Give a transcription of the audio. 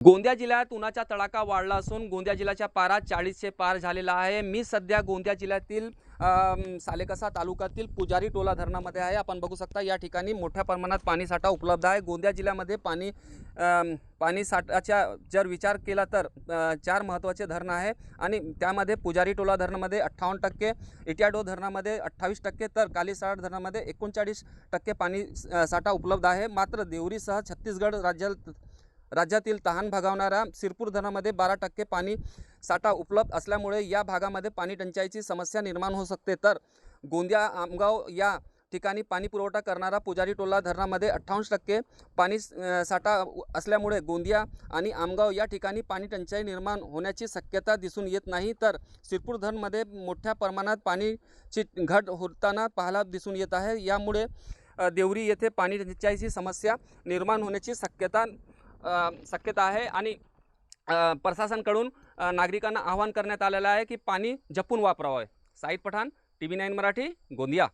गोंदिया जिल्ह्यात उन्हाचा तडाखा वाढला असून गोंदिया जिल्ह्याचा पारा 40 पार झालेला आहे। मी सध्या गोंदिया जिल्ह्यातील सालेकसा तालुक्यातील पुजारी टोला धरणामध्ये आहे। आपण बघू शकता या ठिकाणी मोठ्या प्रमाणात पाणीसाठा उपलब्ध आहे। गोंदिया जिल्ह्यामध्ये पाणीसाठाचा जर विचार केला तर 4 महत्त्वाचे धरण आहे आणि त्यामध्ये पुजारी टोला धरणामध्ये 58%, इटियाडो धरणामध्ये 28%, तर कालीसाड धरणामध्ये 39% पाणी साठा उपलब्ध आहे। मात्र देवरीसह छत्तीसगड राज्यातील तहान भागवणाऱ्या सिरपूर धरणामध्ये 12% पाणी साठा उपलब्ध असल्यामुळे या भागामध्ये पाणी टंचाईची समस्या निर्माण होऊ शकते। तर गोंदिया आमगाव या ठिकाणी पाणी पुरवठा करणारा पुजारी टोला धरणामध्ये 58% पाणी साठा असल्यामुळे गोंदिया आणि आमगाव या ठिकाणी पाणी टंचाई निर्माण होण्याची शक्यता दिसून येत नाही। तर सिरपूर धरणमध्ये मोठ्या प्रमाणात पाणीची घट होताना पाहायला दिसून येत आहे। यामुळे देवरी येथे पाणी टंचाईची समस्या निर्माण होण्याची शक्यता आहे आणि प्रशासनाकडून नागरिकांना आवाहन करण्यात आलेलं आहे की पाणी जपून वापरावे। साईद पठाण, TV9 मराठी, गोंदिया।